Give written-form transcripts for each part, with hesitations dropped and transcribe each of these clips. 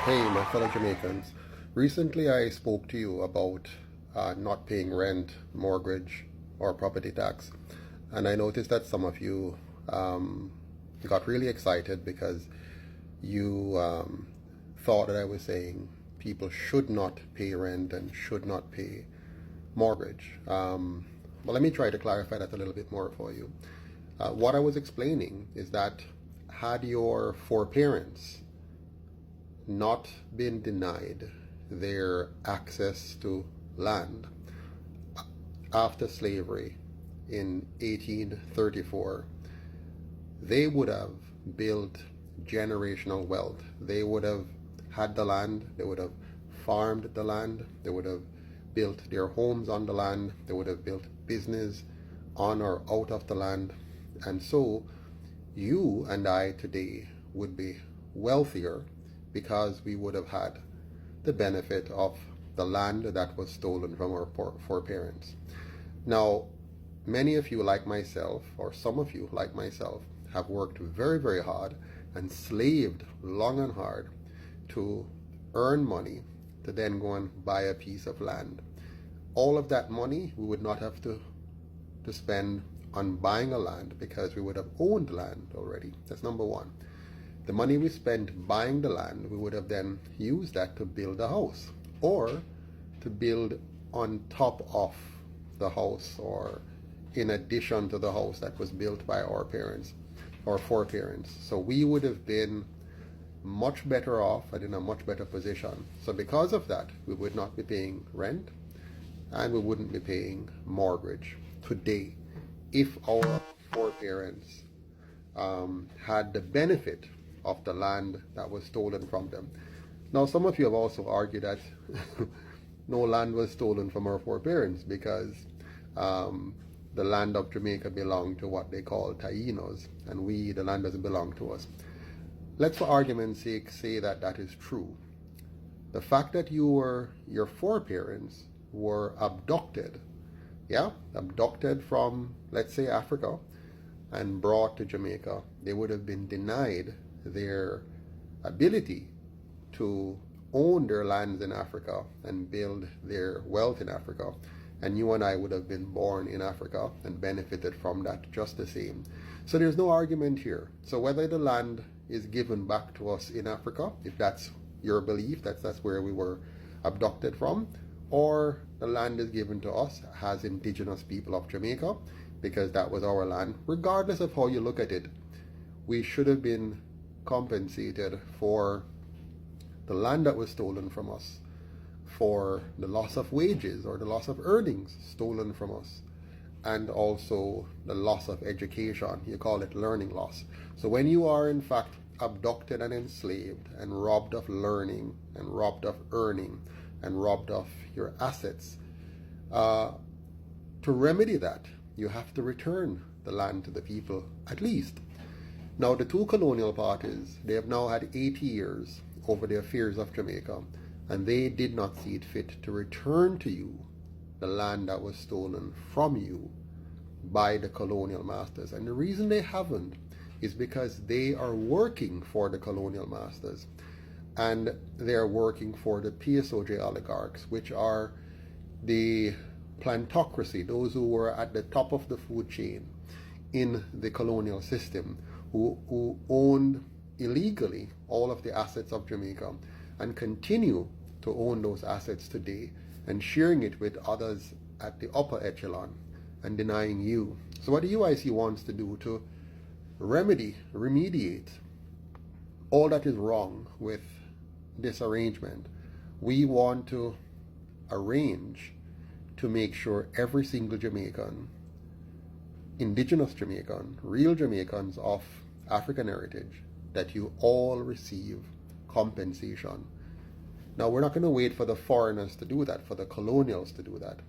Hey, my fellow Jamaicans. Recently, I spoke to you about not paying rent, mortgage, or property tax. And I noticed that some of you got really excited because you thought that I was saying people should not pay rent and should not pay mortgage. Well, let me try to clarify that a little bit more for you. What I was explaining is that had your foreparents not been denied their access to land after slavery in 1834, they would have built generational wealth. They would have had the land, they would have farmed the land, they would have built their homes on the land, they would have built business on or out of the land. And so you and I today would be wealthier because we would have had the benefit of the land that was stolen from our foreparents. Now, many of you like myself, or some of you like myself, have worked very, very hard and slaved long and hard to earn money to then go and buy a piece of land. All of that money we would not have to spend on buying a land because we would have owned land already. That's number one. The money we spent buying the land, we would have then used that to build a house or to build on top of the house or in addition to the house that was built by our parents or foreparents. So we would have been much better off and in a much better position. So because of that, we would not be paying rent and we wouldn't be paying mortgage today if our foreparents had the benefit of the land that was stolen from them. Now, some of you have also argued that no land was stolen from our foreparents because the land of Jamaica belonged to what they call Taínos, and the land doesn't belong to us. Let's, for argument's sake, say that that is true. The fact that your foreparents were abducted, abducted from, let's say, Africa, and brought to Jamaica, they would have been denied their ability to own their lands in Africa and build their wealth in Africa. And you and I would have been born in Africa and benefited from that just the same. So there's no argument here. So whether the land is given back to us in Africa, if that's your belief, that's where we were abducted from, or the land is given to us as indigenous people of Jamaica, because that was our land, regardless of how you look at it, we should have been compensated for the land that was stolen from us, for the loss of wages or the loss of earnings stolen from us, and also the loss of education. You call it learning loss. So when you are in fact abducted and enslaved and robbed of learning and robbed of earning and robbed of your assets, to remedy that, you have to return the land to the people at least. Now, the two colonial parties, they have now had 80 years over the affairs of Jamaica, and they did not see it fit to return to you the land that was stolen from you by the colonial masters. And the reason they haven't is because they are working for the colonial masters, and they are working for the PSOJ oligarchs, which are the plantocracy, those who were at the top of the food chain in the colonial system, who owned illegally all of the assets of Jamaica and continue to own those assets today and sharing it with others at the upper echelon and denying you. So what the UIC wants to do to remediate all that is wrong with this arrangement, we want to arrange to make sure every single Jamaican, indigenous Jamaican, real Jamaicans of African heritage, that you all receive compensation. Now, we're not going to wait for the foreigners to do that, for the colonials to do that.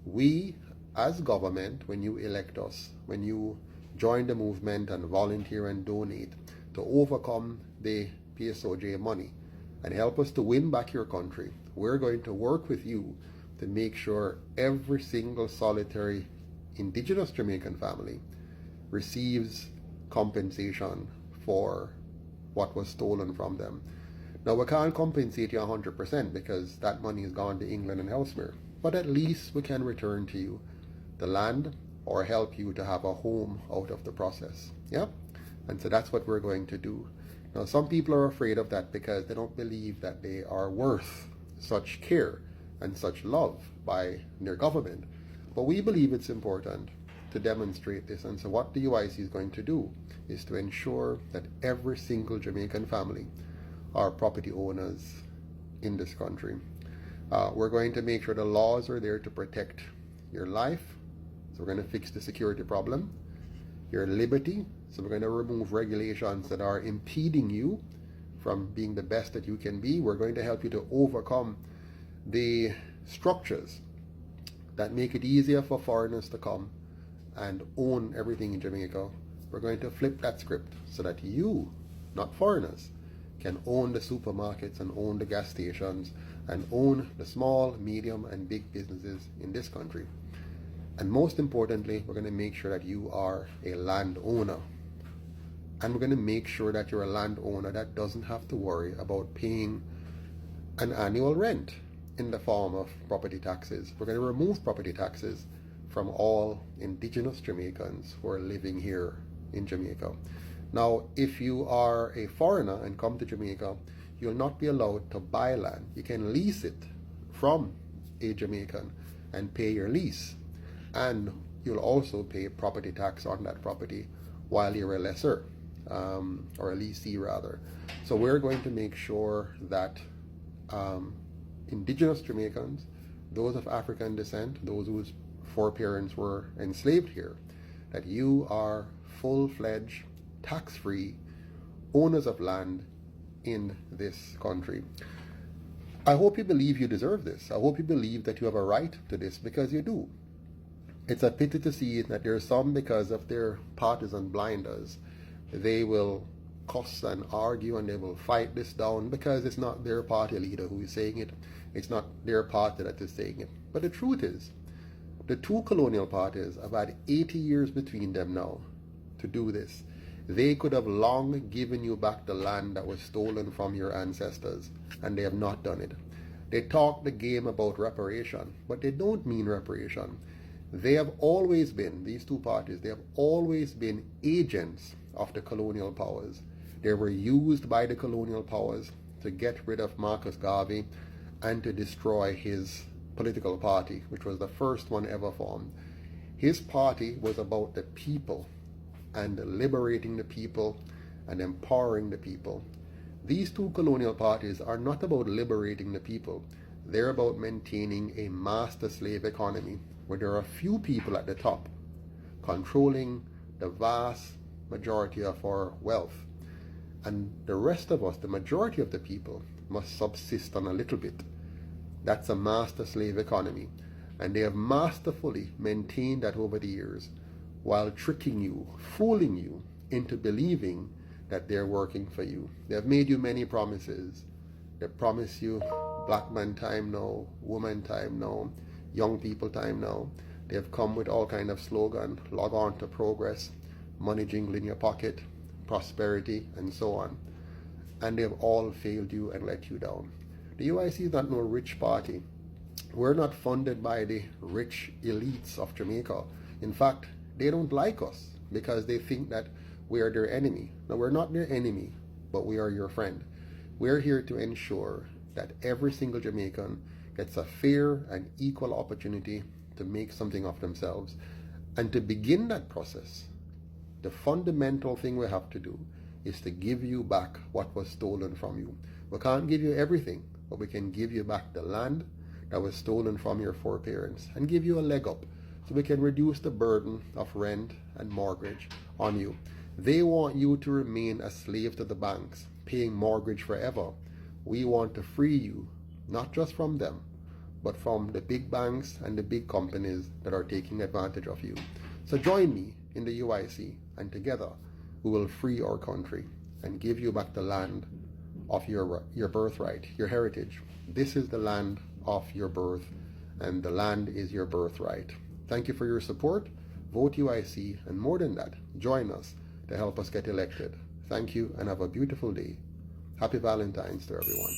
We, as government, when you elect us, when you join the movement and volunteer and donate to overcome the PSOJ money and help us to win back your country, we're going to work with you to make sure every single solitary indigenous Jamaican family receives compensation for what was stolen from them. Now, we can't compensate you 100% because that money is gone to England and elsewhere, but at least we can return to you the land or help you to have a home out of the process. Yeah? And so that's what we're going to do. Now, some people are afraid of that because they don't believe that they are worth such care and such love by their government. But we believe it's important to demonstrate this. And so what the UIC is going to do is to ensure that every single Jamaican family are property owners in this country. We're going to make sure the laws are there to protect your life. So we're going to fix the security problem, your liberty. So we're going to remove regulations that are impeding you from being the best that you can be. We're going to help you to overcome the structures that make it easier for foreigners to come and own everything in Jamaica. We're going to flip that script so that you, not foreigners, can own the supermarkets and own the gas stations and own the small, medium, and big businesses in this country. And most importantly, we're going to make sure that you are a landowner. And we're going to make sure that you're a landowner that doesn't have to worry about paying an annual rent in the form of property taxes. We're going to remove property taxes from all indigenous Jamaicans who are living here in Jamaica. Now, if you are a foreigner and come to Jamaica, you'll not be allowed to buy land. You can lease it from a Jamaican and pay your lease. And you'll also pay property tax on that property while you're a lessor, or a leasee rather. So we're going to make sure that indigenous Jamaicans, those of African descent, those whose foreparents were enslaved here, that you are full-fledged, tax-free owners of land in this country. I hope you believe you deserve this. I hope you believe that you have a right to this, because you do. It's a pity to see that there are some, because of their partisan blinders, they will cuss and argue and they will fight this down because it's not their party leader who is saying it. It's not their party that is saying it. But the truth is, the two colonial parties have had 80 years between them now to do this. They could have long given you back the land that was stolen from your ancestors, and they have not done it. They talk the game about reparation, but they don't mean reparation. They have always been, these two parties, they have always been agents of the colonial powers. They were used by the colonial powers to get rid of Marcus Garvey and to destroy his political party, which was the first one ever formed. His party was about the people and liberating the people and empowering the people. These two colonial parties are not about liberating the people. They're about maintaining a master-slave economy where there are a few people at the top controlling the vast majority of our wealth. And the rest of us, the majority of the people, must subsist on a little bit. That's a master-slave economy. And they have masterfully maintained that over the years, while tricking you, fooling you into believing that they're working for you. They have made you many promises. They promise you black man time now, woman time now, young people time now. They have come with all kind of slogan, log on to progress, money jingle in your pocket, prosperity, and so on. And they have all failed you and let you down. The UIC is not no rich party. We're not funded by the rich elites of Jamaica. In fact, they don't like us because they think that we are their enemy. No, we're not their enemy, but we are your friend. We're here to ensure that every single Jamaican gets a fair and equal opportunity to make something of themselves. And to begin that process, the fundamental thing we have to do is to give you back what was stolen from you. We can't give you everything, but we can give you back the land that was stolen from your foreparents and give you a leg up so we can reduce the burden of rent and mortgage on you. They want you to remain a slave to the banks, paying mortgage forever. We want to free you, not just from them, but from the big banks and the big companies that are taking advantage of you. So join me in the UIC, and together we will free our country and give you back the land of your birthright, your heritage. This is the land of your birth, and the land is your birthright. Thank you for your support. Vote UIC, and more than that, join us to help us get elected. Thank you, and have a beautiful day. Happy Valentine's to everyone.